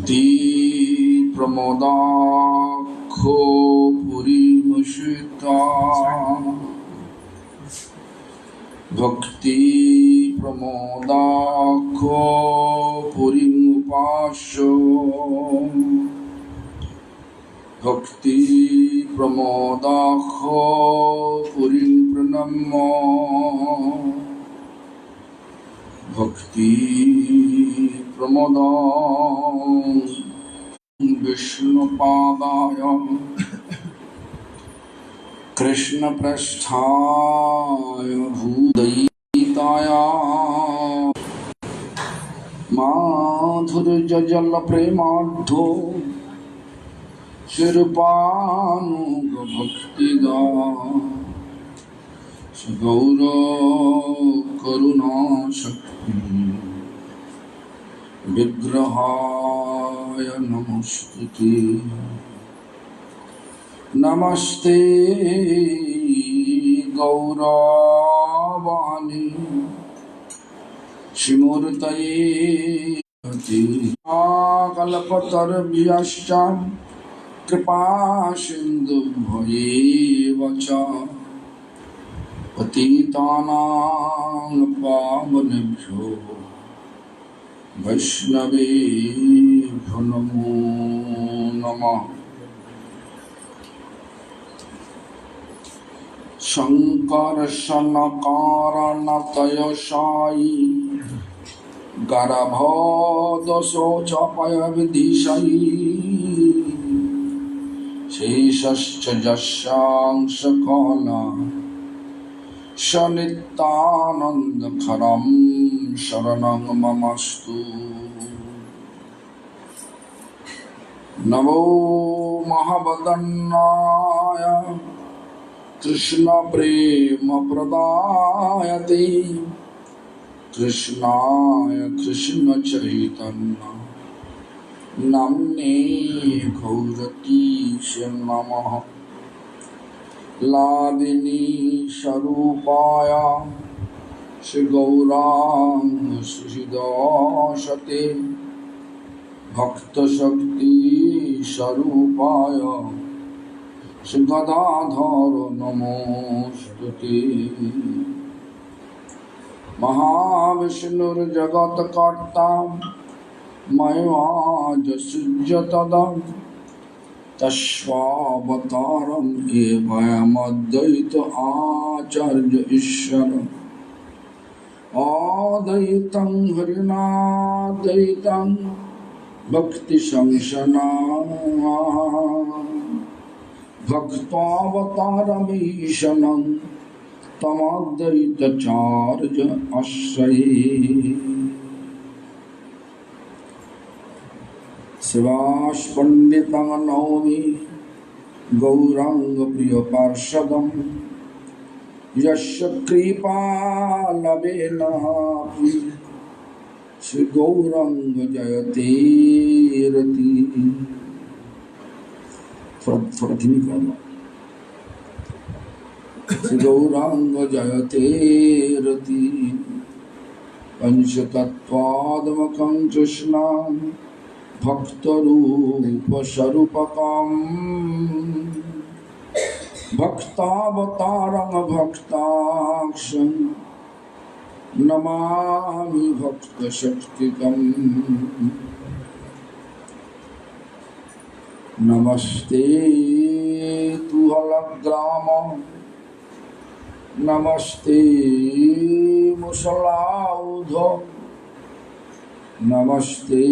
भक्ति प्रमोदाखो पुरीमुषिता भक्ति प्रमोदाखो पुरीमुपास्यो भक्ति प्रमोदाखो पुरीं प्रणम्यो भक्ति प्रमोदां विष्णुपादाय कृष्णपृष्ठाय भूदयिताय माधुर्यजलप्रेमाढ्यो शिरपानुगभक्तिदा गौरकरुणाशक्ति विग्रहाय नमस्ते नमस्ते गौरवाणी श्रीमूर्तये कल्पतरुभ्यश्च कृपा सिन्धुभ्येव च पतितानां पावनेभ्यो वैष्णवेभ्यो नमो नमः। शंकर सनकारणतयसायी गर्भोदशोचपयविदिशयी शेषश्च यस्यांशकाला सनित्यानन्दखरं शरणं ममस्तु। नमो महावदन्नाय कृष्ण प्रेम प्रदायते कृष्णाय कृष्ण चैतन्य नाम्ने गौरतीशे नमः। लादिनी स्वरूपाय श्री गौरांग सुहृदाशते भक्त शक्ति स्वरूपाय श्री गदाधर नमोस्तुते। महाविष्णुर्जगत्कर्ता मय्वाजसृज्य तदा तस्वावतारम् एवमद्वैत आचार्य ईश्वर अद्वैतं हरिनाद्वैतं भक्ति संसना भक्तावतारमीशनं तमद्वैताचार्य आश्रये। शिवास पंडितं नौमि गौरांग प्रिय पार्षदं यस्य कृपालवेन श्री गौरांग जयते रति। थोड़ा धीमी कर दो। श्री गौरांग जयते रति पंचतत्त्वात्मकं कृष्णं भक्तरूप स्वरूपकं भक्तावतारं भक्ताक्षं नमामि भक्तशक्तिकं। नमस्ते तुहलग्राम नमस्ते मुसलाउध नमस्ते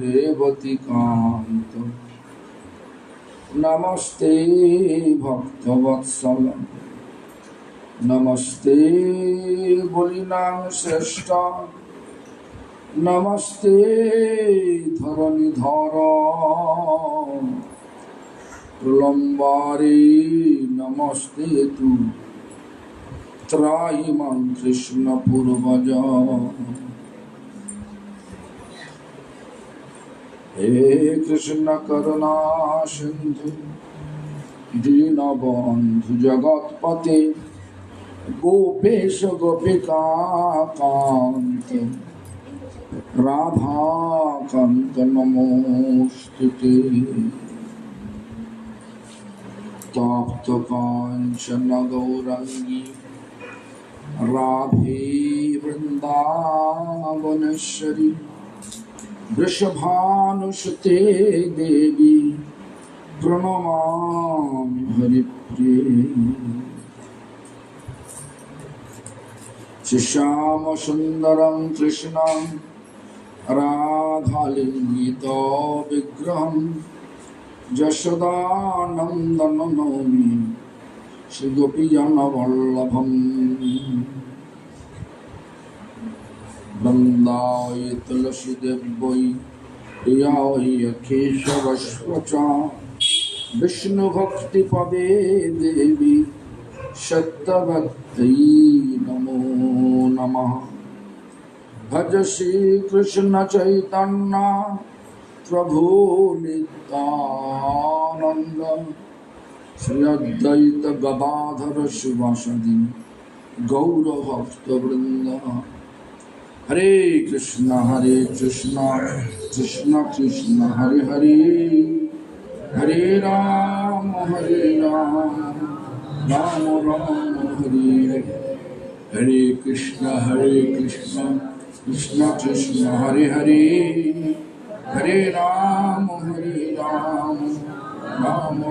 रेवतीकांत नमस्ते भक्तवत्सल नमस्ते बलिनां श्रेष्ठ नमस्ते धरणीधर प्रलम्बारी नमस्ते तु त्रायिमां कृष्ण पूर्वज। हे कृष्ण करुणा सिंधु दीनबंधु जगत्पते गोपेश गोपिका कांत राधाकान्त नमोस्तुते तप्त कांचन गौरंगी राधे वृंदावनेश्वरी वृषभानुसुते देवी प्रणमामि हरिप्रिये श्याम सुंदरं कृष्णं राधालिंगितो विग्रहं यशोदानंदनं नमामि श्रीगोपीजनवल्लभम् वृंदाय तुलसीदेव्यै प्रियाय केशवस्वचा विष्णुभक्तिपदे देवी सत्यवत्यै नमो नमः। भज श्री कृष्ण चैतन्य प्रभु नित्यानंद श्री अद्वैत गदाधर शिवासादि गौरभक्तवृंद। हरे कृष्ण कृष्ण कृष्ण हरे हरे, हरे राम राम राम हरे हरे। हरे कृष्ण कृष्ण कृष्ण हरे हरे, हरे राम राम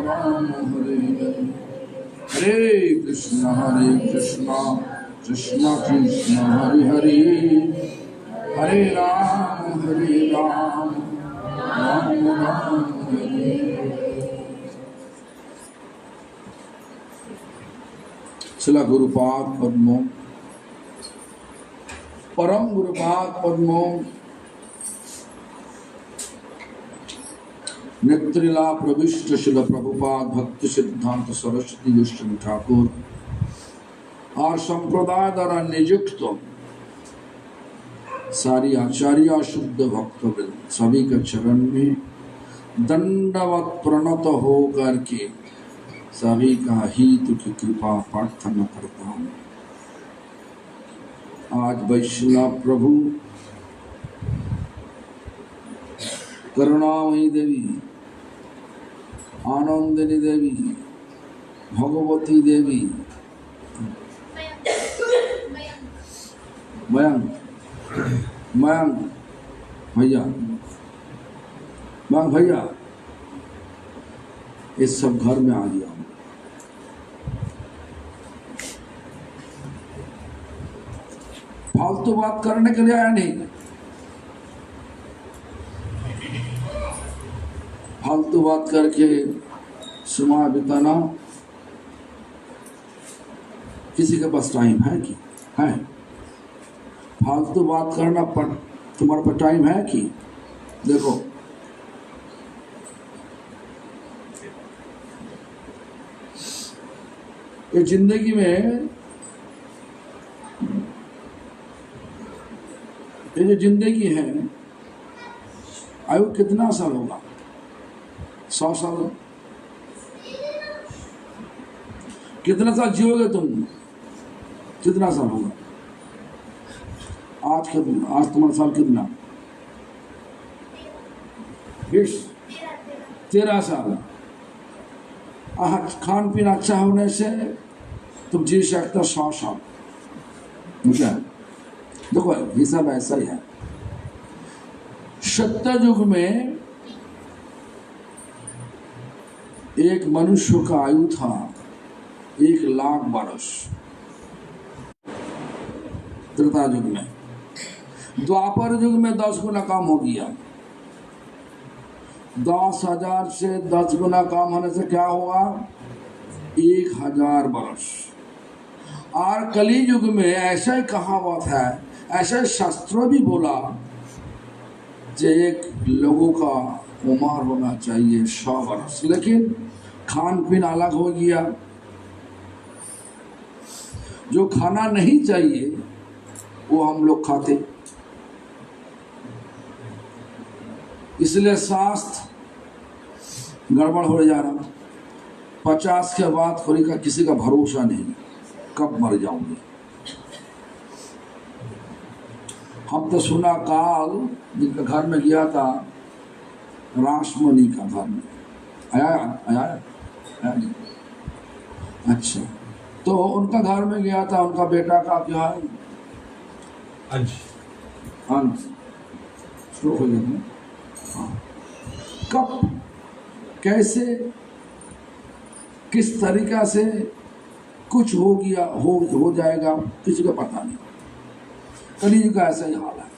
राम हरे हरे। हरे कृष्ण कृष्ण कृष्ण हरे हरे, हरे राम राम राम हरे हरे। शिला गुरुपाद पद्मो परम गुरुपाद पद्मो नेत्रिला प्रविष्ट शिल प्रभुपाद भक्ति सिद्धांत सरस्वती गोस्वामी ठाकुर और संप्रदाय द्वारा नियुक्त सारी आचार्य शुद्ध भक्तवृंद सभी के चरण में दंडवत प्रणत होकर के सभी का हित की कृपा प्रार्थना करता हूँ। आज वैष्णव प्रभु करुणामयी देवी, आनंदिनी देवी, भगवती देवी, मयंक भैया भैया इस सब घर में आ गया। फालतू बात करने के लिए आया नहीं, फालतू बात करके समय बिताना किसी के पास टाइम है कि है? फालतू बात करना पर तुम्हारे पास टाइम है कि? देखो ये जिंदगी में ये जो जिंदगी है आयु कितना साल होगा? 100 साल? कितना साल जियोगे तुम? कितना साल होगा? आज तुम्हारा साल कितना? 13 साल। खान पीन अच्छा होने से तुम जी सकते हो 100 साल। क्या देखो ये सब ऐसा ही है। सत्य युग में एक मनुष्य का आयु था 1,00,000 वर्ष। त्रेता युग में, द्वापर युग में 10 गुना कम हो गया। 10,000 से 10 गुना कम होने से क्या हुआ? 1,000 वर्ष। और कली युग में ऐसा ही कहावत है, ऐसा शास्त्रों भी बोला कि एक लोगों का उम्र होना चाहिए 100 वर्ष, लेकिन खान पीन अलग हो गया। जो खाना नहीं चाहिए वो हम लोग खाते, इसलिए स्वास्थ्य गड़बड़ हो जा रहा। 50 के बाद कोई का किसी का भरोसा नहीं, कब मर जाऊंगे। हम तो सुना काल जिनके घर में गया था, रासमणि का घर में आया नहीं? अच्छा, तो उनका घर में गया था, उनका बेटा का क्या है, अंश श्लोक हो गया था। हाँ, कब कैसे किस तरीका से कुछ हो गया हो जाएगा किसी को पता नहीं। कलयुग का ऐसा ही हाल है।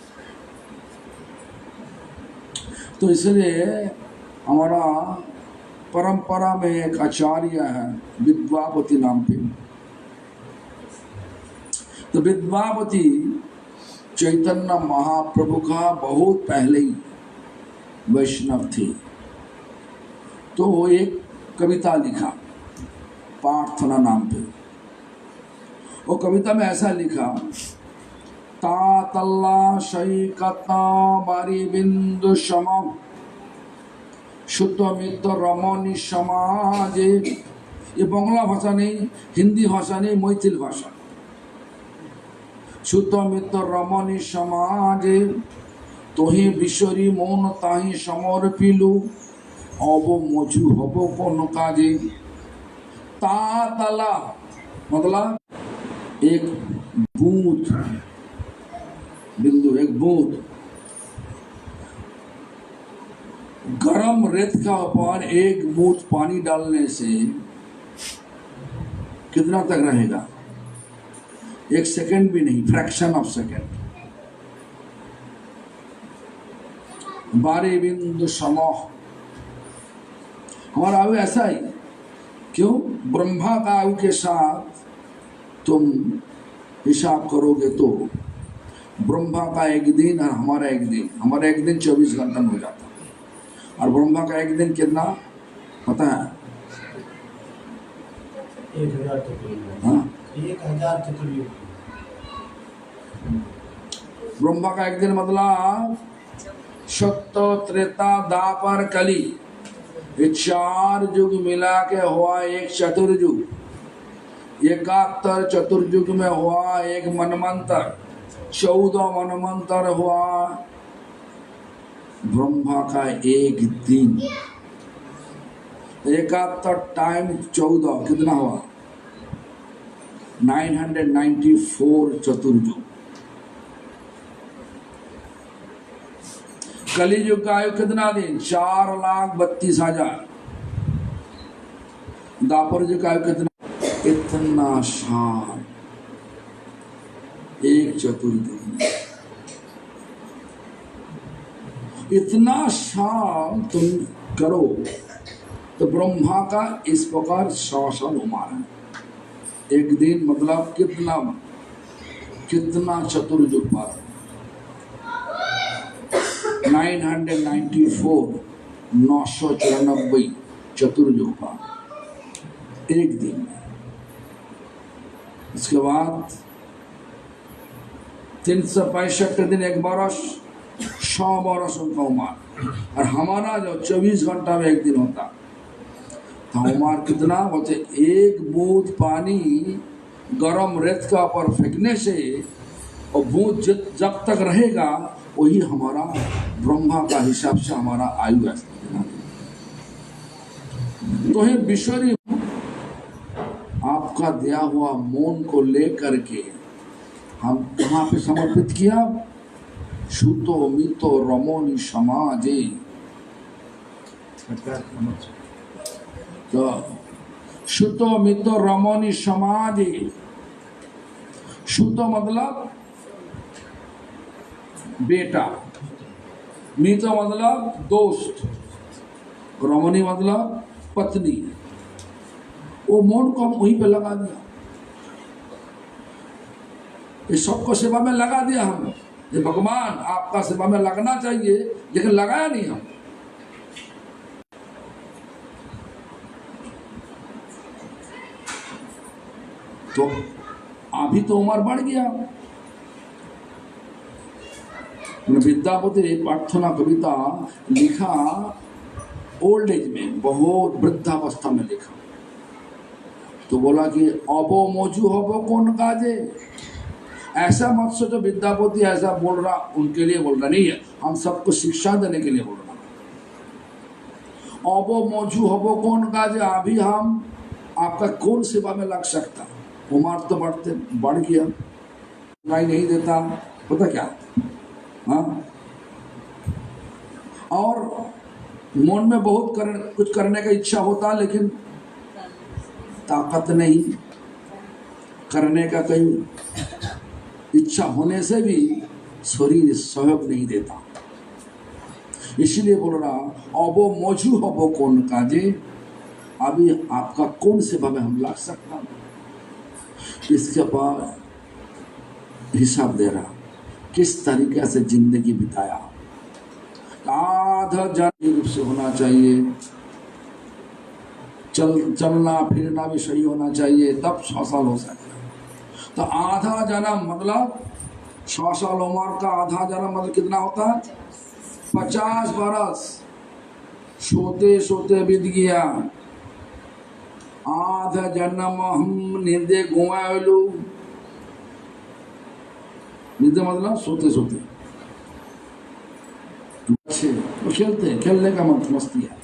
तो इसलिए हमारा परंपरा में एक आचार्य है विद्यापति नाम पे। तो विद्यापति चैतन्य महाप्रभु का बहुत पहले ही वैष्णव थे। तो वो एक कविता लिखा प्रार्थना नाम पे। वो कविता में ऐसा लिखा, तातल्ला शैकता बारी बिंदु शम शुद्धमित रमणी समाजे। ये बांग्ला भाषा नहीं, हिंदी भाषा नहीं, मैथिल भाषा। शुद्धमित रमणी समाजे तोहि बिशरी मौन ताहि समर्पिलु अब मजू हब कोन काजे। तातला मतलब एक बूंद, बिंदु, एक बूंद। गरम रेत का ऊपर एक बूंद पानी डालने से कितना तक रहेगा? एक सेकंड भी नहीं, फ्रैक्शन ऑफ सेकंड। बारे बिंदु समोह। हमारा आयु ऐसा ही क्यों? ब्रह्मा का आयु के साथ तुम हिसाब करोगे तो ब्रह्मा का एक दिन और हमारा एक दिन, 24 घंटा में हो जाता है। और ब्रह्मा का एक दिन कितना पता है? 1000 चतुर्युग। हाँ, 1000 चतुर्युग। ब्रह्मा का एक दिन मतलब सत्य त्रेता दापर कली, ये 4 युग मिला के हुआ एक चतुर्युग। 71 चतुर्युग में हुआ एक मनमंत्र, 14 मनमंत्र हुआ। ब्रह्मा का एक दिन 71 टाइम 14 कितना हुआ? 994 चतुर्युग। कलियुग का आयु कितना दिन? 4,32,000। दापर युग का आयु कितना? इतना साल, एक चतुर्युग। इतना साल तुम करो तो ब्रह्मा का इस प्रकार 100 साल उम्र है। एक दिन मतलब कितना चतुर्युग पार? 994 994 चतुर्युग पार एक दिन में। इसके बाद 365 दिन एक बरस, 100 बरस उनका उम्र। और हमारा जो 24 घंटा में एक दिन होता, तो उम्र कितना बोलते? एक बूंद पानी गरम रेत का ऊपर फेंकने से और बूंद जब तक रहेगा वही हमारा ब्रह्मा का हिसाब से हमारा आयु है। तो हे विश्वरी आपका दिया हुआ मौन को लेकर के हम कहाँ पे समर्पित किया? शुतो मितो रमोनी समाजे। तो शुतो मितो रमोनी समाजे। शुतो मतलब बेटा, मितो मतलब दोस्त, रमणी मतलब पत्नी। वो मौन को हम वहीं पे लगा दिया, इस सबको सेवा में लगा दिया हम। ये भगवान आपका सेवा में लगना चाहिए, लेकिन लगाया नहीं हम। तो अभी तो उम्र बढ़ गया। विद्यापति ने प्रार्थना कविता लिखा ओल्ड एज में, बहुत वृद्धावस्था में लिखा। तो बोला कि अबो मोजू हबो कौन काजे, ऐसा मत सोचो विद्यापति ऐसा बोल रहा उनके लिए बोल रहा नहीं है, हम सबको शिक्षा देने के लिए बोल रहा। अबो मौजू हबो कौन काज, अभी हम आपका कौन सेवा में लग सकता। उम्र तो बढ़ गया, नहीं देता, पता क्या। हाँ, और मन में बहुत कुछ करने का इच्छा होता, लेकिन ताकत नहीं करने का। कई इच्छा होने से भी शरीर सहयोग नहीं देता। इसलिए बोल रहा अबो मौजू हबो कौन काजे, अभी आपका कौन सेवा में हम लग सकता। इसके बाद हिसाब दे रहा किस तरीके से जिंदगी बिताया। आधा जाति रूप से होना चाहिए, चलना फिरना भी सही होना चाहिए, तब 100 साल हो सकता। तो आधा जन्म मतलब 100 साल उम्र का आधा जन्म मतलब कितना होता है? 50 बरस सोते सोते बीत गया। आधा जन्म हम निंदे घुमालू, निंदे मतलब सोते सोते। अच्छे तो खेलते हैं, खेलने का मस्ती है।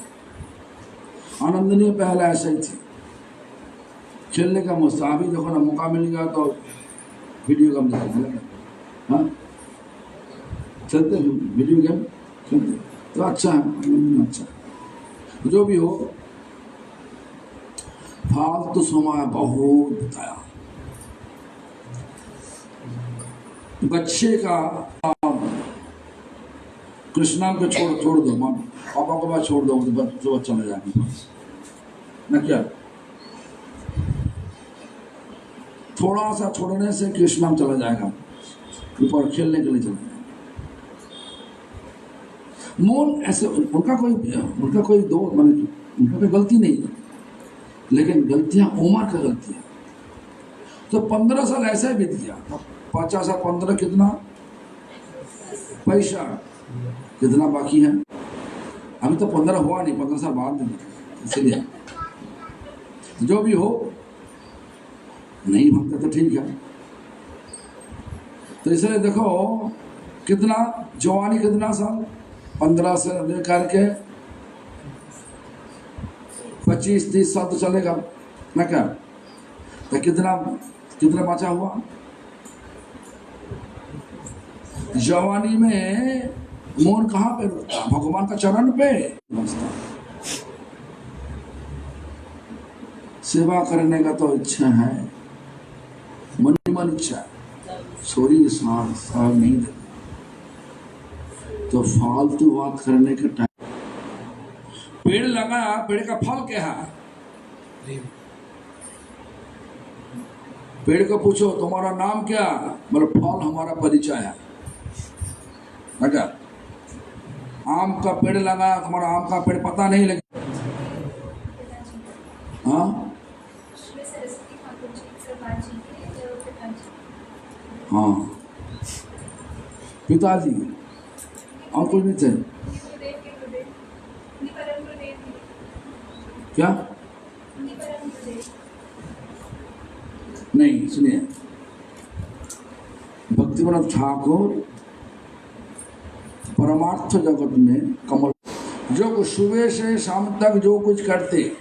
आनंदनीय पहले ऐसा ही थी, खेलने का मस्त। अभी देखो ना, मौका मिलेगा तो वीडियो गेम देखते। हाँ, चलते हैं वीडियो गेम खेलते, तो अच्छा है, अच्छा है। जो भी हो, फालतू समय बहुत बिताया। बच्चे का कृष्णा को छोड़ दो, मां पापा को बात छोड़ दो, जो बच्चा में जाएंगे ना। क्या थोड़ा सा छोड़ने से कृष्णा चला जाएगा, ऊपर खेलने के लिए चला जाएगा। मोन ऐसे उनका कोई दो मतलब उनका कोई गलती नहीं है, लेकिन गलतियां उम्र का गलती है। तो 15 साल ऐसा ही बीत गया। 50 और 15 कितना पैसा, कितना बाकी है? अभी तो 15 हुआ नहीं, 15 साल बाद में, इसलिए जो भी हो नहीं भागता तो ठीक है। तो इसलिए देखो कितना जवानी, कितना साल, 15 से लेकर के 25-30 साल तो चलेगा ना। क्या तो कितना बचा हुआ? जवानी में मोन कहाँ पे रुकता? भगवान का चरण पे बसता। सेवा करने का तो इच्छा है, मन इच्छा है, शरीर साथ नहीं देता। तो फालतू बात करने का टाइम। पेड़ लगा, पेड़ का फल क्या है? पेड़ को पूछो तुम्हारा नाम क्या, मतलब फल हमारा परिचय है। अच्छा, आम का पेड़ लगा, तुम्हारा आम का पेड़ पता नहीं लगे। हाँ हाँ, पिताजी और कोई नहीं थे क्या? नहीं, सुनिए, भक्तिविनोद ठाकुर परमार्थ जगत में कमल, जो सुबह से शाम तक जो कुछ करते,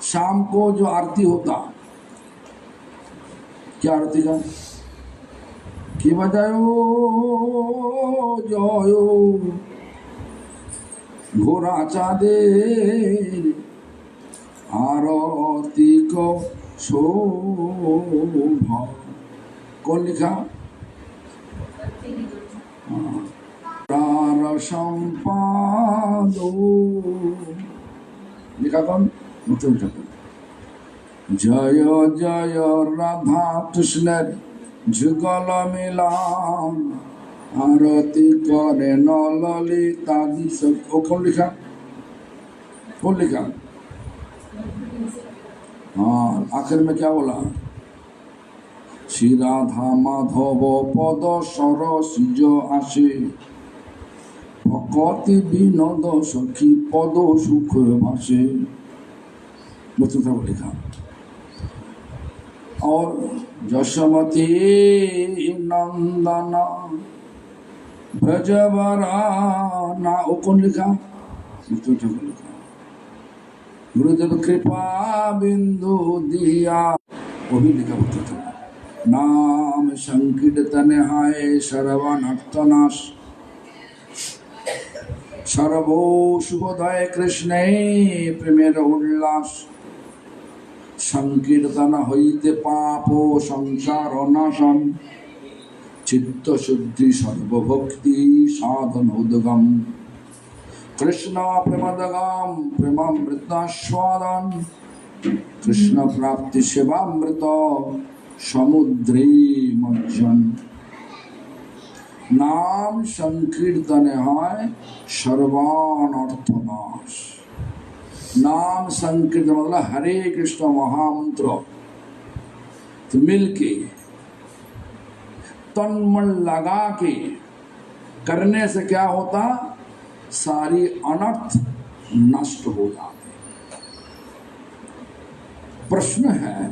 शाम को जो आरती होता, क्या आरती का कि बजायो जयो घोरा चाँदे आरती को शोभा। कौन लिखा? संपादो लिखा कौन? जय जय राधा कृष्ण जुगल मिलान आरती करे न ललिता। वो कौन लिखा? कौन लिखा? हाँ, आखिर में क्या बोला? श्री राधा माधव पद सरसिज आसे भक्ति विनोद सखी पद सुख भाषे। लिखा और यशोमती नंदन ब्रजवरा ना वो कौन लिखा? लिखा गुरुदेव कृपा बिंदु दिया, वो भी लिखा होता था। नाम संकीर्तन हाय सर्वनर्तनाश सर्वो शुभोदय कृष्णे प्रेमेर उल्लास संकीर्तन हईते पापो संसार नाशन चित्त शुद्धि सर्वभक्ति साधन उद्गम कृष्ण प्रेमदगम प्रेमामृतास्वादन कृष्ण प्राप्ति सेवामृत समुद्री मज्जन। नाम संकीर्तन है सर्वानर्थनाश। नाम संकीर्तन मतलब हरे कृष्ण महामंत्र तो मिलके तन मन लगा के करने से क्या होता? सारी अनर्थ नष्ट हो जाते। प्रश्न है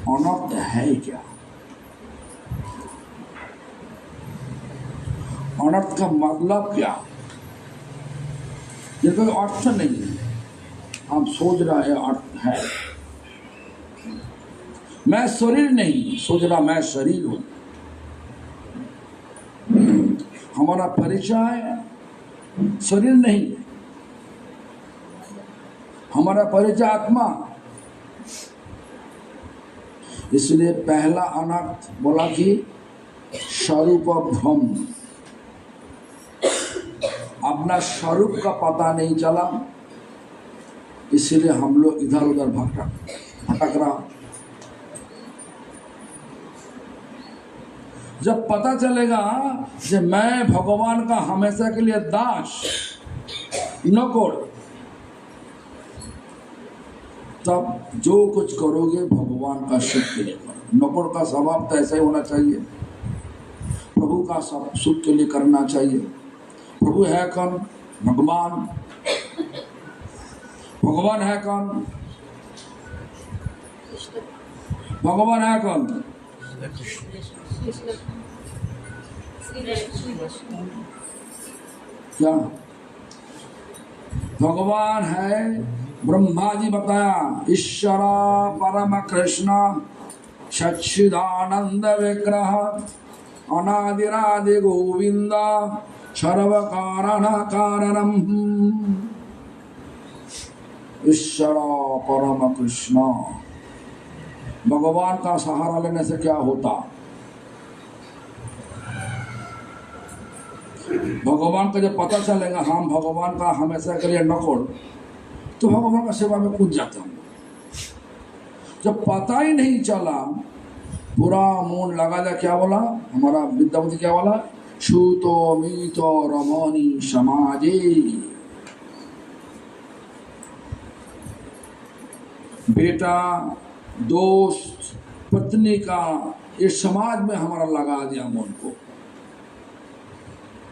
अनर्थ है क्या? अनर्थ का मतलब क्या? ये कोई अर्थ नहीं है। आप सोच रहा है अर्थ है। मैं शरीर नहीं सोच रहा, मैं शरीर हूं। हमारा परिचय शरीर नहीं, हमारा परिचय आत्मा। इसलिए पहला अनर्थ बोला कि स्वरूप भ्रम, अपना स्वरूप का पता नहीं चला, इसलिए हम लोग इधर उधर भटक रहा। जब पता चलेगा कि मैं भगवान का हमेशा के लिए दास नौकर, तब जो कुछ करोगे भगवान का सुख के लिए करो। नौकर का स्वभाव तो ऐसा ही होना चाहिए, प्रभु का सब सुख के लिए करना चाहिए। प्रभु है कौन? भगवान। भगवान है कौन? भगवान है कौन? क्या भगवान है? ब्रह्मा जी बताया ईश्वर परम कृष्ण सच्चिदानंद विग्रह अनादिरादि गोविंद सर्व कारण कारणम। ईश्वर परम कृष्ण, भगवान का सहारा लेने से क्या होता? भगवान का जब पता चलेगा हम भगवान का हमेशा के लिए नौकर, तो भगवान का सेवा में कूद जाता हूँ। जब पता ही नहीं चला, पूरा मून लगा जा, क्या बोला हमारा विद्यापति? क्या बोला? छूतो मीतो रमोनी समाजे। बेटा, दोस्त, पत्नी का ये समाज में हमारा लगा दिया मन को,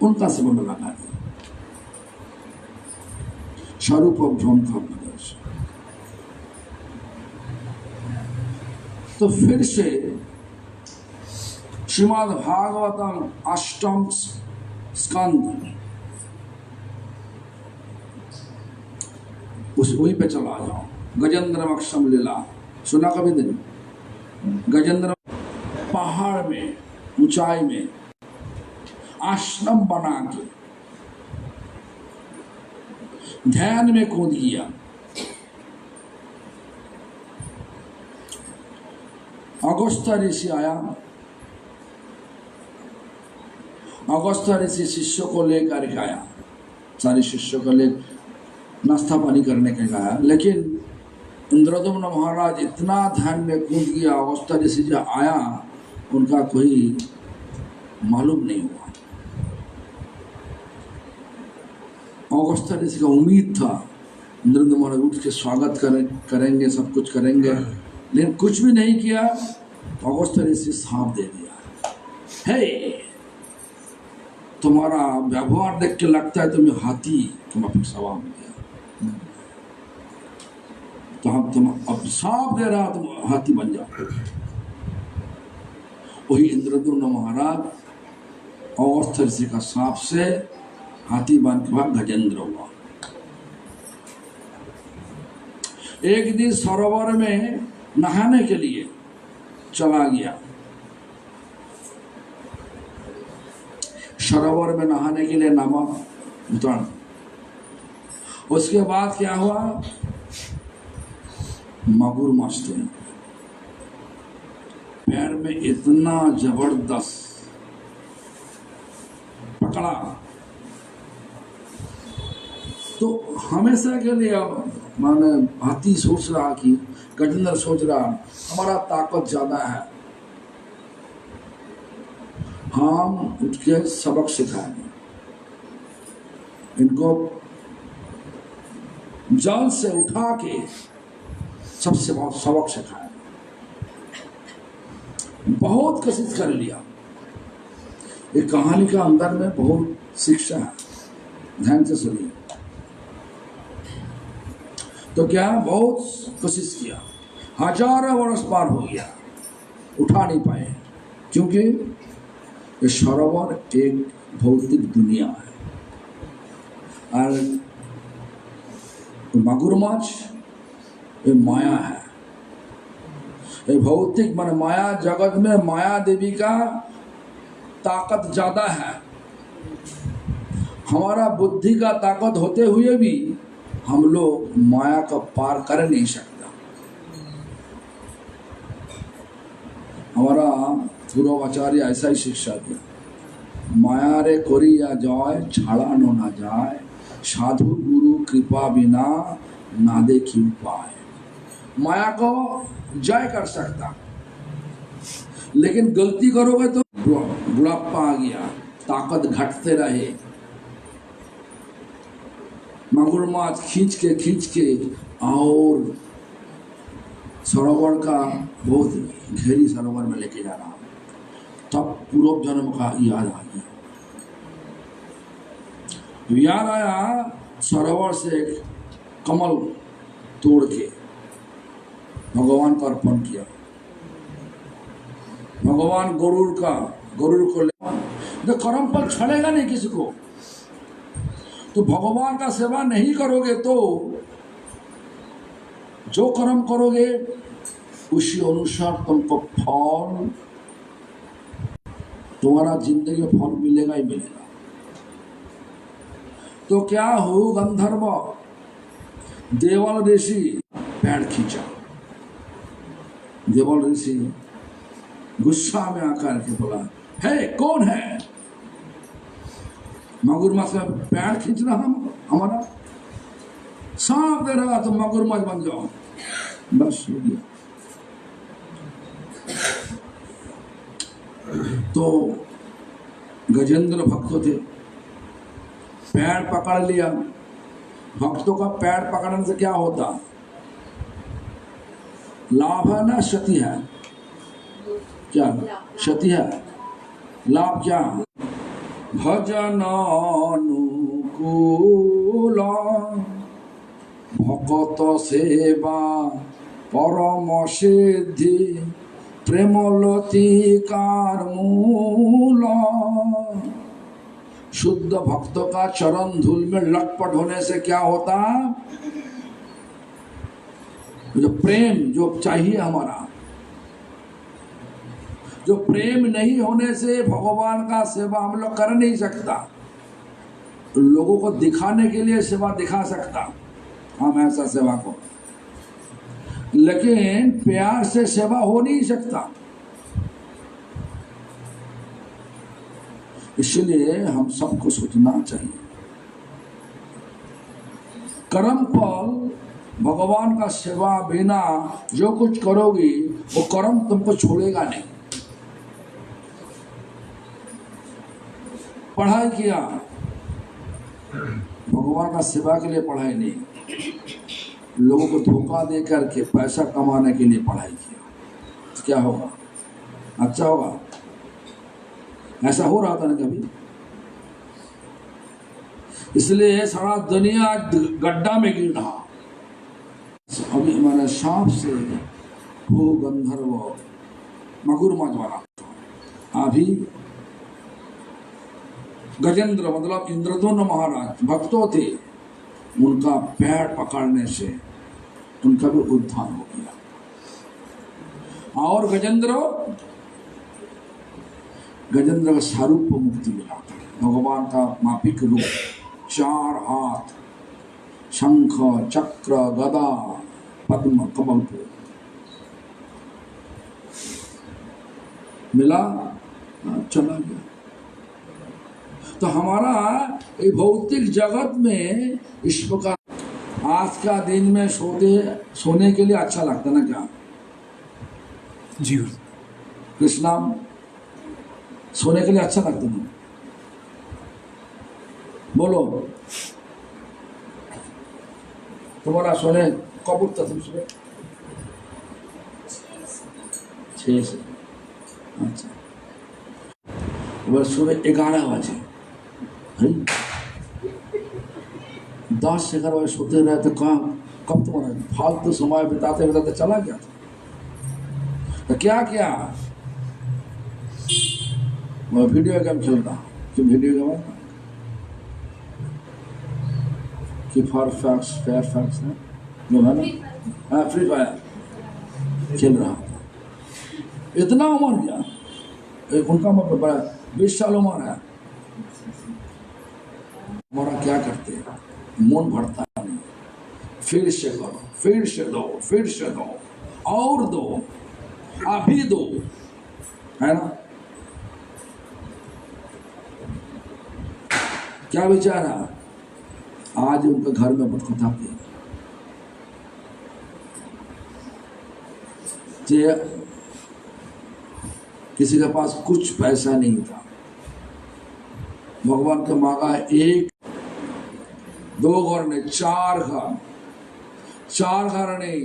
उनका संबंध लगा दिया। स्वरूप भ्रम का प्रदर्शन। तो फिर से श्रीमद् भागवतम अष्टम स्कंद उस वहीं पे चला जाओ। गजेंद्र मक्षम लीला सुना कभी दिन? गजेंद्र पहाड़ में ऊंचाई में आश्रम बना के ध्यान में कूद गया। अगस्त्य ऋषि आया। अगस्त्य ऋषि शिष्यों को लेकर के आया, सारे शिष्यों को ले नाश्ता पानी करने के गया। लेकिन इंद्रदम्न महाराज इतना ध्यान में कूद गया, अगस्त्य ऋषि जब आया उनका कोई मालूम नहीं हुआ। अगस्त्य ऋषि का उम्मीद था इंद्रदम्न महाराज उठ के स्वागत करेंगे, सब कुछ करेंगे, लेकिन कुछ भी नहीं किया। अगस्त्य ऋषि साफ दे दिया, हे तुम्हारा व्यवहार देख के लगता है तुम्हें हाथी तुम अपने सवाल में दिया। तो हम तुम अब साफ दे रहा तुम हाथी बन जाओ। वही इंद्रद्युम्न महाराज और ऋषि का सांप से हाथी बन के बाद गजेंद्र हुआ। एक दिन सरोवर में नहाने के लिए चला गया। सरोवर में नहाने के लिए नामा उतरा। उसके बाद क्या हुआ, मगरमच्छ थे पैर में, इतना जबरदस्त पकड़ा। तो हमेशा के लिए अब माने हाथी सोच रहा कि गजेंद्र सोच रहा हमारा ताकत ज्यादा है, हम उठ के सबक सिखाएंगे इनको, जल से उठा के सबसे बहुत सबक सिखाया। बहुत कोशिश कर लिया। एक कहानी का अंदर में बहुत शिक्षा है, ध्यान से सुनिए। तो क्या बहुत कोशिश किया, हजारों वर्ष पार हो गया, उठा नहीं पाए, क्योंकि ये सरोवर एक भौतिक दुनिया है और मगरमच्छ ये माया है। ये भौतिक मन माया जगत में माया देवी का ताकत ज्यादा है। हमारा बुद्धि का ताकत होते हुए भी हम लोग माया का पार कर नहीं सकता। हमारा पूर्वाचार्य ऐसा ही शिक्षा दिया, माया रे कोरिया जाए छाड़ा नो ना जाए, साधु गुरु कृपा बिना ना देखी उपाय। माया को जय कर सकता, लेकिन गलती करोगे तो बुढ़ापा आ गया, ताकत घटते रहे। मगरमच्छ खींच के और सरोवर का बहुत घेरी सरोवर में लेके जा रहा। तब पूर्व जन्म का याद आ गया। याद आया, सरोवर से एक कमल तोड़ के भगवान को अर्पण किया। भगवान गरुड़ को ले, कर्म फल छड़ेगा नहीं किसी को। तो भगवान का सेवा नहीं करोगे तो जो कर्म करोगे उसी अनुसार तुमको फल, तुम्हारा जिंदगी में फल मिलेगा ही मिलेगा। तो क्या हो, गंधर्व देवल ऋषि पैर खींचा। देवल ऋषि गुस्सा में आकर के बोला, है कौन है? मगरमच्छ में पैर खींच रहा हमारा, सांप दे रहा तो मगरमच्छ बन जाओ। बस हो गया। तो गजेंद्र भक्त थे, पैर पकड़ लिया। भक्तों का पैर पकड़ने से क्या होता? लाभ है ना क्षति है? क्या क्षति है? लाभ क्या? भजन अनुकूल भगत सेवा परम सिद्धि प्रेमलतिकार मूल। शुद्ध भक्तों का चरण धूल में लटपट होने से क्या होता? जो प्रेम जो चाहिए हमारा, जो प्रेम नहीं होने से भगवान का सेवा हम लोग कर नहीं सकता। लोगों को दिखाने के लिए सेवा दिखा सकता हम ऐसा सेवा को, लेकिन प्यार से सेवा हो नहीं सकता। इसलिए हम सबको सोचना चाहिए, कर्म फल भगवान का सेवा बिना जो कुछ करोगी वो कर्म तुमको छोड़ेगा नहीं। पढ़ाई किया, भगवान का सेवा के लिए पढ़ाई नहीं, लोगों को धोखा दे करके पैसा कमाने के लिए पढ़ाई किया, तो क्या होगा? अच्छा होगा? ऐसा हो रहा था ना कभी? इसलिए सारा दुनिया गड्ढा में गिर रहा अभी मैंने सांप से भू गंधर्व मगुरमच बना अभी गजेंद्र मतलब इंद्रद्युम्न महाराज भक्तों थे, उनका पैर पकड़ने से उनका भी उद्धार हो गया। और गजेंद्र का स्वरूप मुक्ति मिला, भगवान का मापिक रूप, 4 हाथ, शंख चक्र गदा पद्म कमल को मिला, चला गया। तो हमारा ये भौतिक जगत में इस प्रकार आज का दिन में सोने के लिए अच्छा लगता ना क्या जी कृष्णा, सोने के लिए अच्छा लगता ना? बोलो, तुम्हारा सोने कब उठता तुम सुबह? 6 से। अच्छा, सुबह 11 बजे 10 से 11 बजे सोते रहे तो कब तुम्हारा फालतू समय बिताते बिताते चला गया था। तो क्या किया? मैं वीडियो गेम खेल रहा हूँ। क्यों वीडियो गेम कि फेयर फैक्स है जो है ना, फ्री फायर खेल रहा था। इतना उम्र गया, एक उनका मतलब बड़ा 20 साल उम्र है। हमारा क्या करते हैं, मन भरता नहीं, फिर से करो, फिर से दो, फिर से दो, और दो, अभी दो, है ना? क्या विचार है? आज उनके घर में बटकथा की किसी के पास कुछ पैसा नहीं था, भगवान के मांगा 1 2 घर नहीं, 4 घर, 4 घर नहीं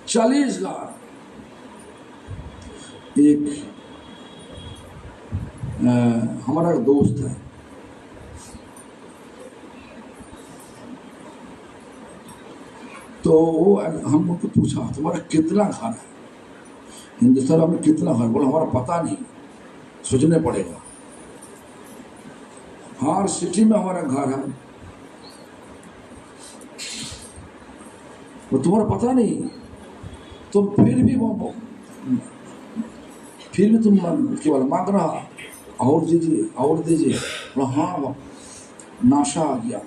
40 घर। एक हमारा एक दोस्त है, तो वो हम उनको पूछा तुम्हारा कितना घर है हिंदुस्तान में, कितना घर? बोला हमारा पता नहीं, सोचने पड़ेगा। हर सिटी में हमारा घर है, वो तुम्हारा पता नहीं, तुम फिर भी तुम केवल मांग रहा, और दीजिए और दीजिए। बोला हाँ, नाशा आ गया,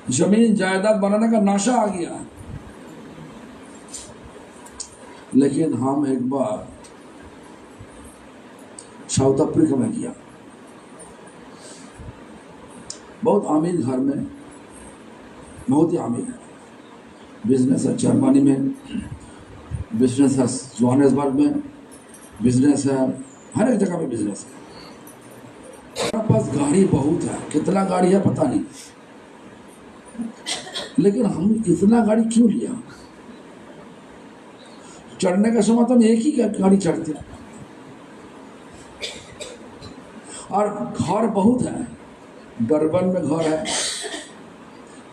जमीन जायदाद बनाने का नाशा आ गया। लेकिन हम एक बार साउथ अफ्रीका में गया, बहुत अमीर घर में, बहुत ही अमीर है, बिजनेस है जर्मनी में, बिजनेस है जोहान्सबर्ग में, बिजनेस है हर एक जगह में बिजनेस है। हमारे पास गाड़ी बहुत है, कितना गाड़ी है पता नहीं, लेकिन हम इतना गाड़ी क्यों लिया? चढ़ने का समय तो हम एक ही गाड़ी चढ़ते, और घर बहुत है, डरबन में घर है,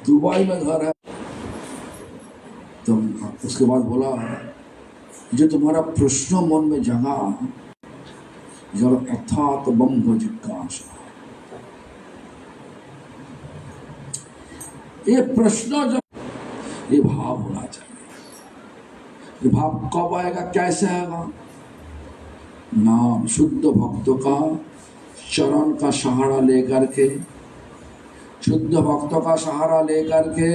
दुबई में घर है। तो उसके बाद बोला जो तुम्हारा प्रश्न मन में जगा जल अर्थात ब्रह्म जिज्ञासा, ये प्रश्न जब ये भाव होना चाहिए। ये भाव कब आएगा, कैसे आएगा? नाम शुद्ध भक्तों का चरण का सहारा लेकर के, शुद्ध भक्तों का सहारा लेकर के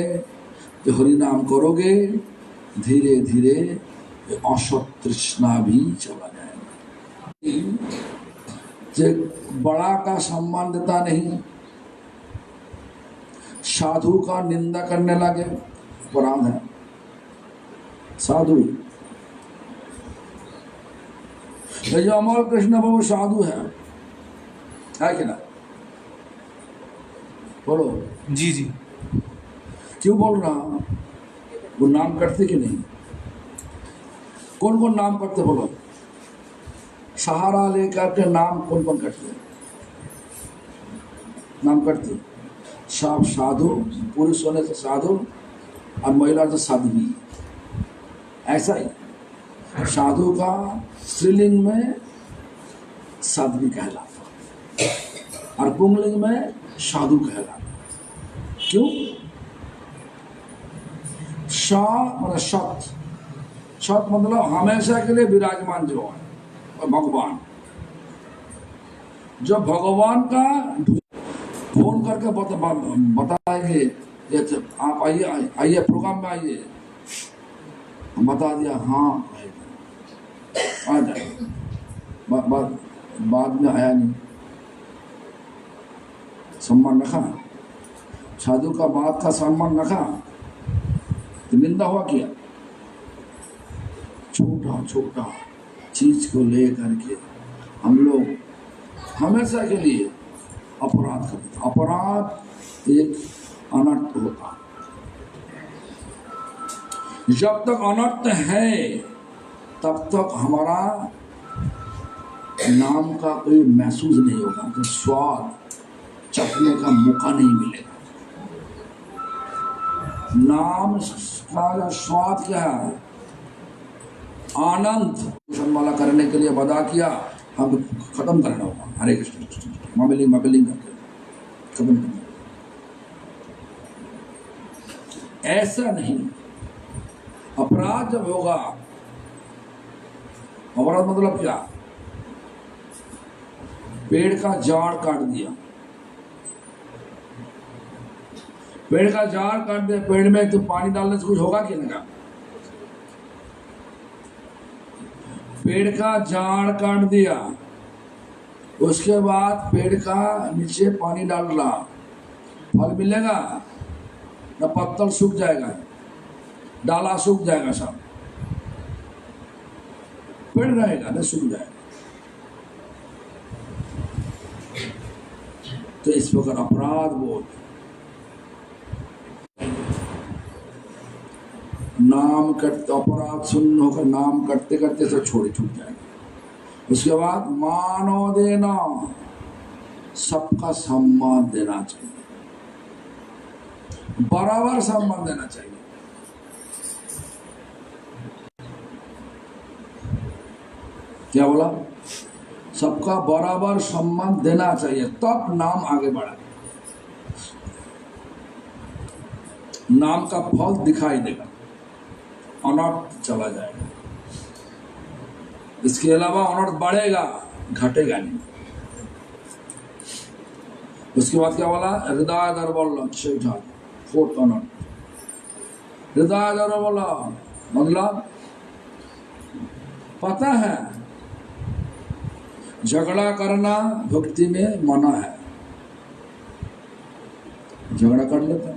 जो हरि नाम करोगे, धीरे धीरे असत तृष्णा भी चला जाएगा। जो बड़ा का सम्मान देता नहीं, साधु का निंदा करने लगे, अपराध है। साधु जो अमर कृष्ण बाबू साधु है कि ना? बोलो जी जी। क्यों बोल रहा? वो नाम करते कि नहीं? कौन कौन नाम करते बोलो? सहारा लेकर के नाम कौन कौन करते? नाम करते सब साधु, पुरुष होने से साधु और महिला से साध्वी, ऐसा ही साधु का स्त्रीलिंग में साध्वी कहलाता और पुंगलिंग में साधु कहलाता। क्यों? सा मतलब सत, सत मतलब हमेशा के लिए विराजमान जो है भगवान। जब भगवान का फोन करके बताएंगे ये आप आइए आइए प्रोग्राम में आइए, बता दिया हाँ आ जाए, बाद में आया नहीं, सम्मान रखा, साधु का बात का सम्मान रखा तो निंदा हुआ किया। छोटा छोटा चीज को लेकर के हम लोग हमेशा के लिए अपराध करते। अपराध एक अनर्थ होता। जब तक अनर्थ है तब तक हमारा नाम का कोई महसूस नहीं होगा, तो स्वाद चखने का मौका नहीं मिलेगा। नाम का स्वाद क्या है? आनंद। वाला करने के लिए वदा किया, हम खत्म करना होगा। हरे कृष्ण मबिलिंग करके खत्म करना। ऐसा नहीं। अपराध जब होगा, अपराध मतलब क्या? पेड़ का झाड़ काट दिया, पेड़ का झाड़ काट दिया, पेड़ में तो पानी डालने से कुछ होगा कि नहीं? पेड़ का झाड़ काट दिया, उसके बाद पेड़ का नीचे पानी डाल रहा, फल मिलेगा ना? पत्तल सूख जाएगा, डाला सूख जाएगा, सब पेड़ रहेगा ना, सूख जाएगा। तो इस प्रकार अपराध बोध, नाम करते अपराध सुन्न होकर नाम करते करते सब छोड़े छूट जाएगा। उसके बाद मानव देना, सबका सम्मान देना चाहिए, बराबर सम्मान देना चाहिए। क्या बोला? सबका बराबर सम्मान देना चाहिए, तब नाम आगे बढ़ा, नाम का फल दिखाई देगा, अनर्थ चला जाएगा। इसके अलावा अनर्थ बढ़ेगा, घटेगा नहीं। उसके बाद क्या बोला? हृदय दर्बल, फोर्थ अनर्थ। हृदय दर्बल मतलब पता है झगड़ा करना भक्ति में मना है, झगड़ा कर लेता है।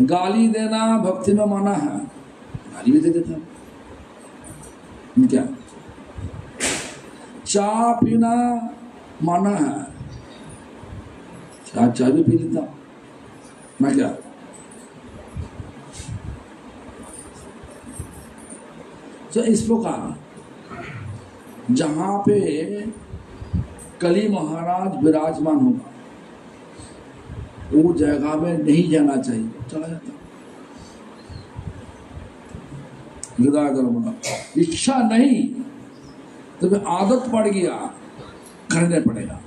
गाली देना भक्ति में मना है, गाली भी दे देता है। क्या? चाय पीना मना है, चाय भी पी लेता मैं। क्या? तो इस प्रकार जहां पे कली महाराज विराजमान होगा, वो जगह में नहीं जाना चाहिए, चला जाता। हृदय दर्बल, इच्छा नहीं तो आदत पड़ गया, करने पड़ेगा,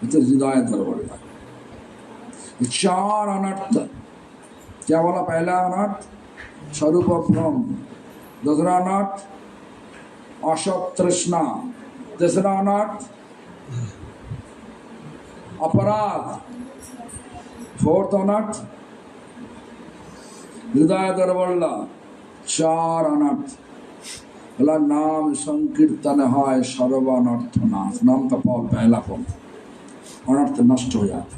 तो हृदय दर्बल। चार अनर्थ क्या बोला? पहला अनर्थ स्वरूप भ्रम, दूसरा अनर्थ असत तृष्णा, तीसरा अनर्थ अपराध, फोर्थ अनर्थ हृदय दर्बल। चार अनर्थ बोला नाम संकीर्तन है सर्वानर्थ नाश। नाम का फल पहला फल, अनर्थ नष्ट हो जाता।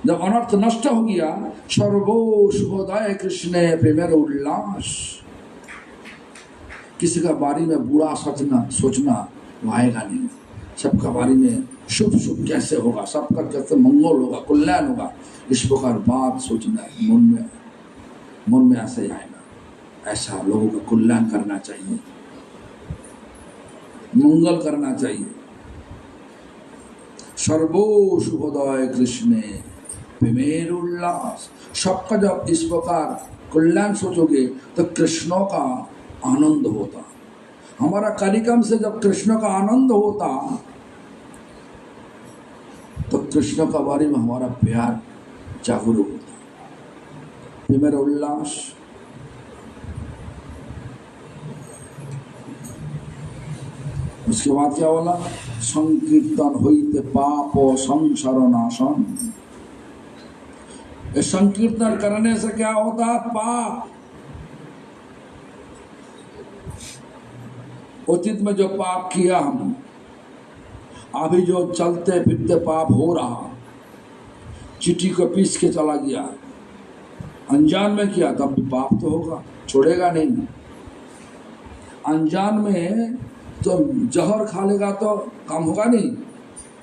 जब अनर्थ नष्ट हो गया, सर्वो शुभोदय कृष्ण प्रेमेर उल्लास। किसी का बारे में बुरा सोचना वो आएगा नहीं। सबका बारे में शुभ शुभ कैसे होगा, सबका कैसे मंगल होगा, कल्याण होगा, इस प्रकार बात सोचना है मन में ऐसे आएगा। ऐसा लोगों का कल्याण करना चाहिए, मंगल करना चाहिए। सर्वो शुभोदय कृष्णे प्रेमेर उल्लास। सबका जब इस प्रकार कल्याण सोचोगे तो कृष्णों का आनंद होता। हमारा कार्यक्रम से जब कृष्ण का आनंद होता तो कृष्ण का बारे में हमारा प्यार जागरूक होता। प्रेमेर उल्लास। उसके बाद क्या बोला? संकीर्तन होइते पाप संसार नाशन। ये संकीर्तन करने से क्या होता है? पाप, अतीत में जो पाप किया हम, अभी जो चलते फिरते पाप हो रहा, चिट्ठी को पीस के चला गया, अनजान में किया तब भी पाप तो होगा, छोड़ेगा नहीं। अनजान में तो जहर खा लेगा तो काम होगा नहीं,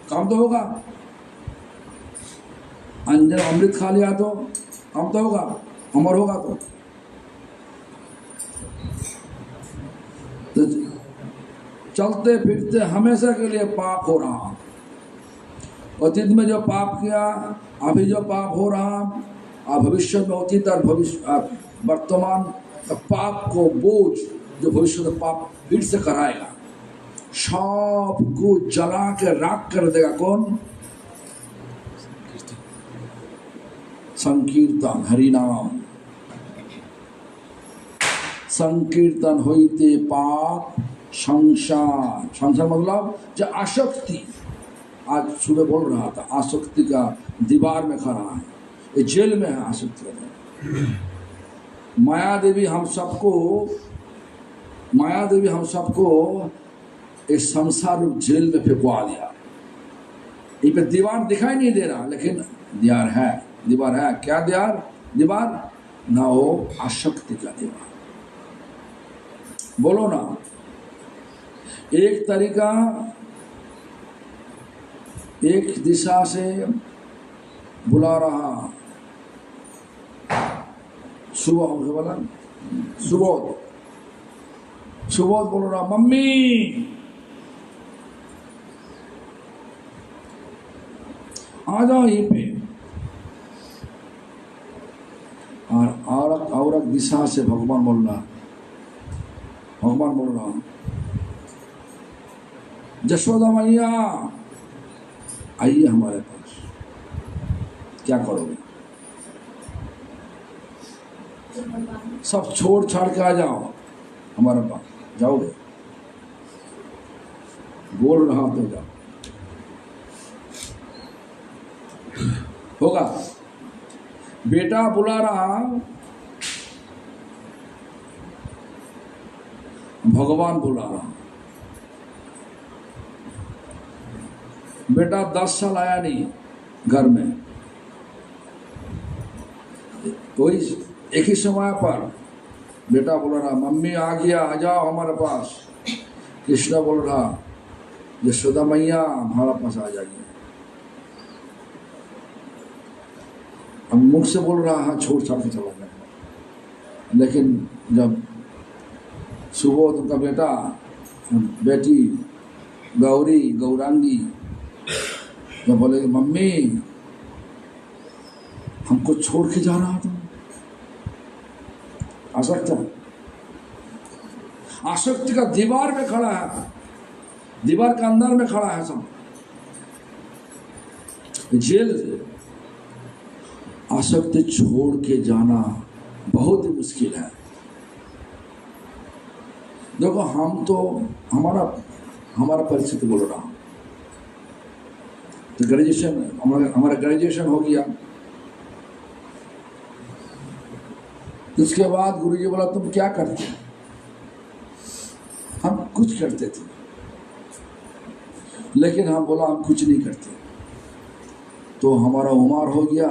काम तो होगा। अनजान अमृत खा लिया तो काम तो होगा, अमर होगा। तो चलते फिरते हमेशा के लिए पाप हो रहा। अतीत में जो पाप किया, अभी जो पाप हो रहा, और भविष्य में अतीत और भविष्य वर्तमान पाप को बोझ जो भविष्य में पाप फिर से कराएगा, सब को जला के राख कर देगा। कौन? संकीर्तन, हरि नाम। संकीर्तन होइते पाप संसार। संसार मतलब जो आसक्ति, आज सुबह बोल रहा था, आसक्ति का दीवार में खड़ा है, ये जेल में है आसक्ति में। माया देवी हम सबको इस संसार जेल में फेंकवा दिया। ये पे दीवार दिखाई नहीं दे रहा, लेकिन दीवार है। क्या दीवार? ना हो आसक्ति का दीवार। बोलो ना। एक तरीका, एक दिशा से बुला रहा, सुबोध बोल रहा, मम्मी आ जाओ यहीं पे। और एक दिशा से भगवान बोल रहा, यशोदा मैया आइए हमारे पास। क्या करोगे? सब छोड़ छाड़ के आ जाओ हमारे पास। जाओगे? बोल रहा तो जाओ, होगा। बेटा बुला रहा, भगवान बुला रहा। बेटा 10 साल आया नहीं घर में, तो एक ही समय पर बेटा बोल रहा, मम्मी आ गया, आ जाओ हमारे पास। कृष्ण बोल रहा, यशोदा मैया हमारा पास आ जाइए। अब मुख से बोल रहा, हाँ छोड़ छाड़ के चला गया। लेकिन जब सुबोध उनका बेटी गौरांगी जब बोले, मम्मी हमको छोड़ के जा रहा था। आसक्ति का दीवार में खड़ा है, दीवार के अंदर में खड़ा है सब। जेल आसक्ति छोड़ के जाना बहुत ही मुश्किल है। देखो, हम तो हमारा परिस्थिति बोल रहा हूं। तो ग्रेजुएशन, हमारा ग्रेजुएशन हो गया। उसके बाद गुरुजी बोला, तुम क्या करते? हम कुछ करते थे, लेकिन हम बोला हम कुछ नहीं करते। तो हमारा उम्र हो गया,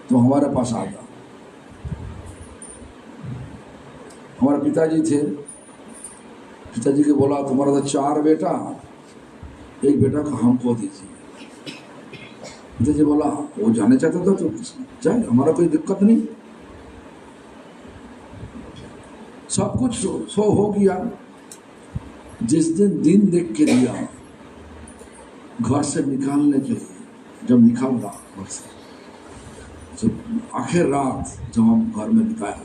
तो हमारे पास आ गया। हमारे पिताजी थे, पिताजी को बोला, तुम्हारा तो 4 बेटा, एक बेटा को हमको दीजिए। पिताजी बोला, वो जाने चाहता था तो जाए, हमारा कोई दिक्कत नहीं। सब कुछ सो हो गया। जिस दिन देख के दिया, घर से निकालने के लिए जब निकाला घर से, जब आखिर रात जब हम घर में बिताया,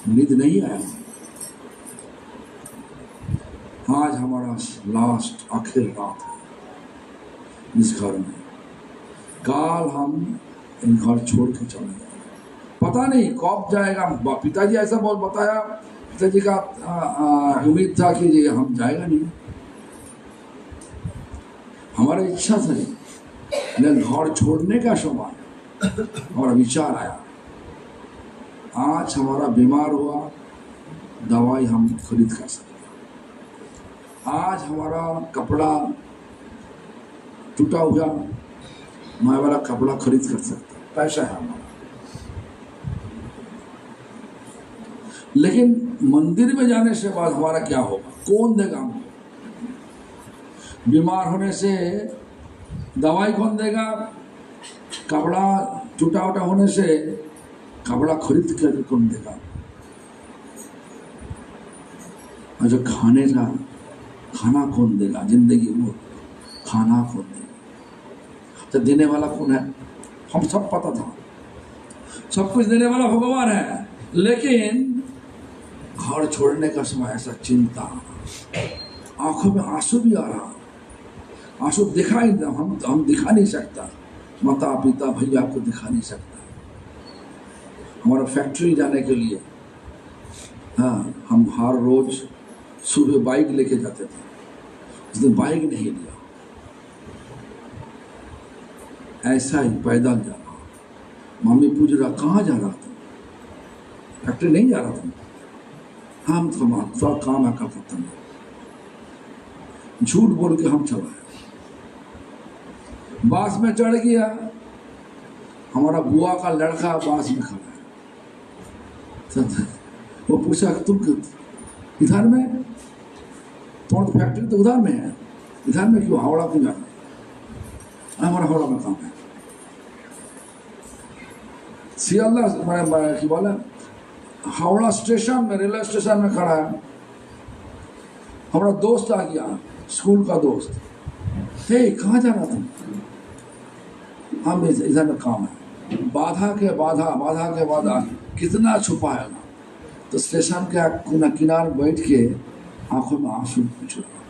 नींद नहीं आया। आज हमारा लास्ट आखिर रात है इस घर में। काल हम इन घर छोड़ के चले जाएंगे, पता नहीं कब जाएगा। पिताजी ऐसा बहुत बताया, पिताजी का उम्मीद था कि ये हम जाएगा नहीं, हमारी इच्छा से नहीं, लेकिन घर छोड़ने का समय हमारा विचार आया। आज हमारा बीमार हुआ, दवाई हम खरीद कर सकते। आज हमारा कपड़ा टूटा हुआ, मैं वाला कपड़ा खरीद कर सकता, पैसा है हमारा। लेकिन मंदिर में जाने से बाद हमारा क्या होगा, कौन देगा हमको? बीमार होने से दवाई कौन देगा? कपड़ा टूटा उटा होने से कपड़ा खरीद कर कौन देगा? और जो खाने का खाना कौन देगा? जिंदगी वो खाना कौन देगा? तो देने वाला कौन है? हम सब पता था, सब कुछ देने वाला भगवान है। लेकिन घर छोड़ने का समय ऐसा चिंता, आंखों में आंसू भी आ रहा, आंसू दिखाई हम दिखा नहीं सकता, माता पिता भैया को दिखा नहीं सकता। हमारा फैक्ट्री जाने के लिए हाँ, हम हर रोज सुबह बाइक लेके जाते थे, उस दिन बाइक नहीं लिया, ऐसा ही पैदल जाना। मम्मी पूछ रहा कहाँ जा रहा था? फैक्ट्री नहीं जा रहा था, हम थोड़ा काम है कलकत्ता में। झूठ बोल के हम चलाए, बास में चढ़ गया, हमारा बुआ का लड़का बास में खड़ा है। वो पूछा तुम इधर में, तुम्हारी फैक्ट्री तो उधर में है, इधर में क्यों, हावड़ा क्यों जाना? हमारा हावड़ा में काम है। सियालदा की बोला हावड़ा स्टेशन में, रेलवे स्टेशन में खड़ा है। हमारा दोस्त आ गया, स्कूल का दोस्त, हे कहाँ जा रहा था? हम इधर में काम है। बाधा के बाधा कितना छुपाएगा? तो स्टेशन के किनारे बैठ के आंखों में आंसू पूछ रहा,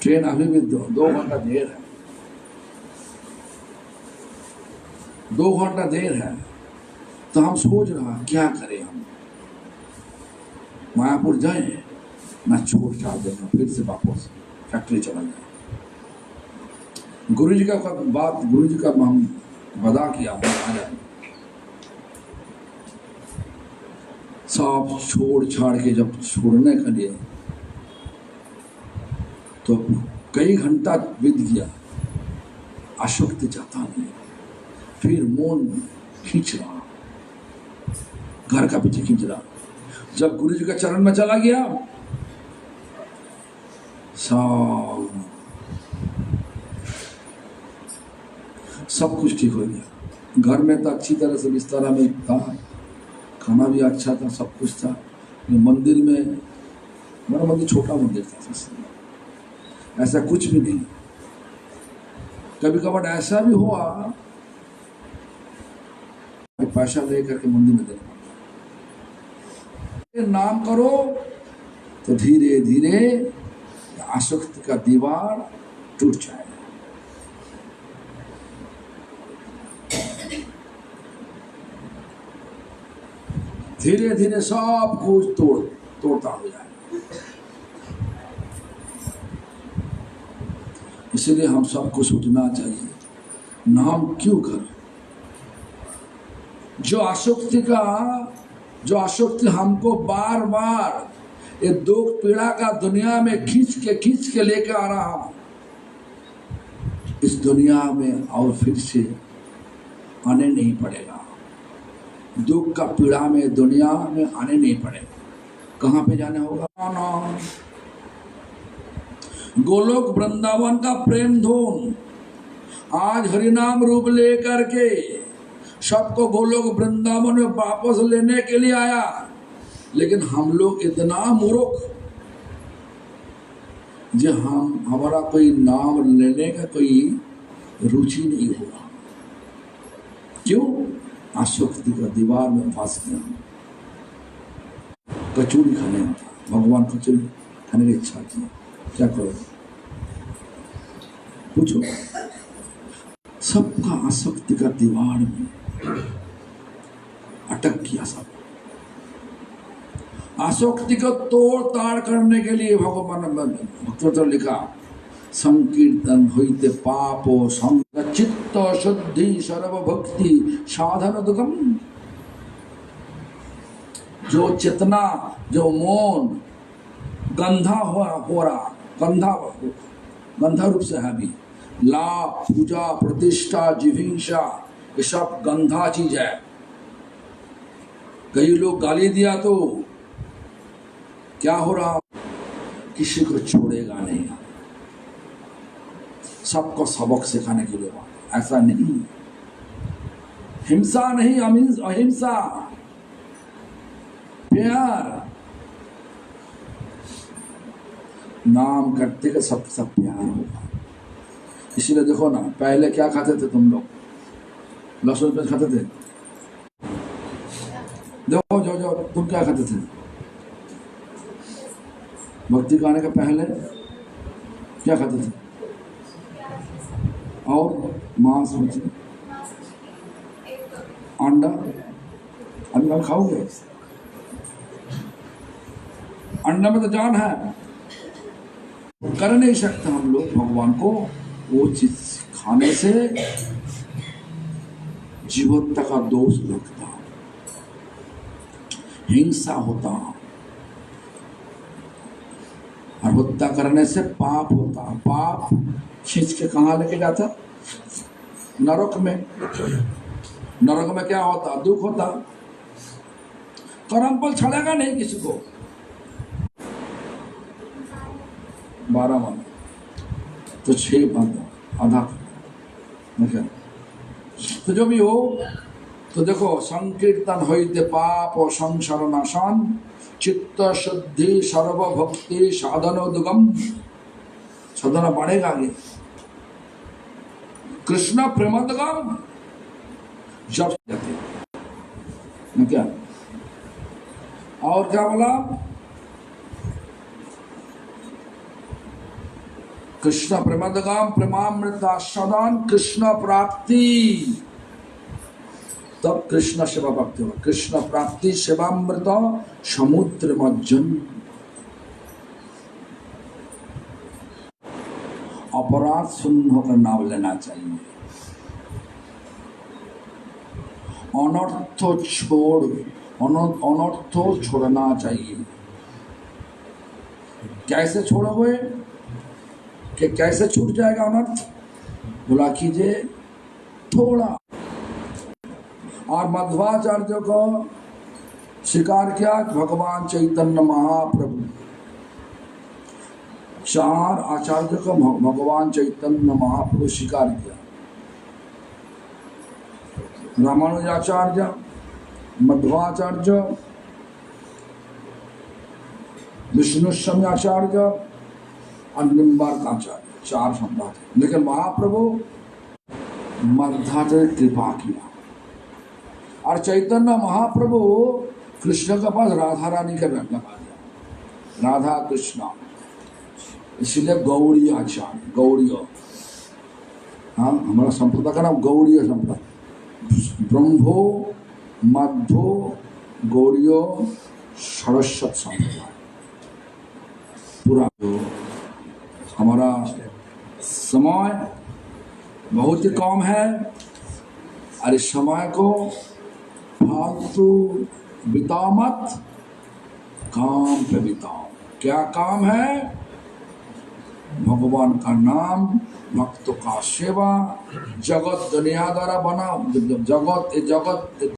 ट्रेन अभी भी 2 घंटा देर है, 2 घंटा देर है। तो हम सोच रहा क्या करें, हम मायापुर जाए ना, छोड़ छाड़ देना, फिर से वापस फैक्ट्री चला जाए। गुरुजी का बात, गुरुजी का हम बता किया, आ जाए। सब छोड़ छाड़ के जब छोड़ने के लिए तो कई घंटा बीत गया, आशक्ति जाता नहीं, फिर मन खींच रहा, घर का पीछे खींच रहा। जब गुरुजी के चरण में चला गया, सब कुछ ठीक हो गया। घर में तो अच्छी तरह से बिस्तरा में था, खाना भी अच्छा था, सब कुछ था। मंदिर में, मेरा मंदिर छोटा मंदिर था, ऐसा कुछ भी नहीं। कभी कभार ऐसा भी हुआ कि पैसा ले करके मंदिर में देना पड़ता। नाम करो तो धीरे धीरे आसक्ति का दीवार टूट जाएगा। धीरे धीरे सब कुछ तोड़ता हो जाएगा। इसलिए हम सबको सोचना चाहिए, नाम क्यों कर? जो आसक्ति हमको बार बार ये दुख पीड़ा का दुनिया में खींच के लेके आ रहा, इस दुनिया में और फिर से आने नहीं पड़ेगा। दुख का पीड़ा में दुनिया में आने नहीं पड़ेगा। कहाँ पे जाना होगा? गोलोक वृंदावन का प्रेम धून आज हरिनाम रूप लेकर के सबको गोलोक वृंदावन में वापस लेने के लिए आया। लेकिन हम लोग इतना मूर्ख, जो हमारा कोई नाम लेने का कोई रुचि नहीं हुआ। क्यों? आसक्ति का दीवार में फंस गया। कचौड़ी खाने आता, भगवान कचौड़ी खाने की इच्छा की, क्या करो? पूछो। सबका आसक्ति का दीवार में अटक गया सब। आसक्ति को तोड़ ताड़ करने के लिए भगवान भक्तों ने लिखा, संकीर्तन होते पापो संग चित्त शुद्धि सर्व भक्ति साधन दुगम। जो चेतना, जो मौन गंधा हो रहा, गंधा रूप से है अभी, लाभ, पूजा, प्रतिष्ठा, जिभिंसा, ये सब गंधा चीज है। कई लोग गाली दिया तो क्या हो रहा, किसी को छोड़ेगा नहीं, सबको सबक सिखाने के लिए बात। ऐसा नहीं, हिंसा नहीं, अहिंसा, प्यार। नाम करते का सब प्यार होगा। इसीलिए देखो ना, पहले क्या खाते थे तुम लोग? लहसुन प्याज खाते थे? देखो जो तुम क्या खाते थे? भक्ति गाने के पहले क्या खाते थे? और मांस, मछली, अंडा। अभी हम खाओगे? अंडा में तो जान है। कर नहीं सकते हम लोग भगवान को वो चीज खाने से जीवत्ता का दोष लगता, हिंसा होता, और हत्या करने से पाप होता। पाप खींच के कहाँ लेके जाता? नरक में। नरक में क्या होता? दुख होता। कर्म फल छड़ेगा नहीं किसी को। 12 मन तो 6 बंद, आधा। तो जो भी हो, तो देखो, संकीर्तन होते पाप और संसार नाशन, चित्त शुद्धि सर्व भक्ति साधनोदुगम। साधना बढ़ेगा आगे। कृष्ण प्रेमोदगम जब जाते क्या, और क्या बोला? कृष्ण प्रेमोदगम प्रेमामृत आस्वादन कृष्ण प्राप्ति। तब कृष्ण सेवा भक्ति होगा। कृष्ण प्राप्ति सेवामृत समुद्र मज्जन। अपराध शून्य होकर नाम लेना चाहिए। अनर्थ छोड़ना चाहिए। कैसे छोड़ोगे? कि कैसे छूट जाएगा अनर्थ? बोला कीजिए थोड़ा। और मध्वाचार्य को स्वीकार किया भगवान चैतन्य महाप्रभु। 4 आचार्य को भगवान चैतन्य महाप्रभु स्वीकार किया। रामानुजाचार्य, मध्वाचार्य, विष्णु आचार्य और निम्बार्काचार्य, 4 सम्राट। लेकिन महाप्रभु मध्वाचार्य कृपा किया। और चैतन्य महाप्रभु कृष्ण के पास राधा रानी का लगा दिया, राधा कृष्णा। इसलिए गौड़ीय आचार्य, गौड़ीय। हाँ, हमारा संप्रदाय का नाम गौड़ीय संप्रदाय। ब्रह्मो मध्यो गौड़ीय सरस्वत संप्रदाय। पूरा जो हमारा समय बहुत ही कम है, और इस समय को फालतू बिताओ मत, काम पे बिताओ। क्या काम है? भगवान का नाम, भक्तों का सेवा, जगत दुनिया द्वारा बना जगत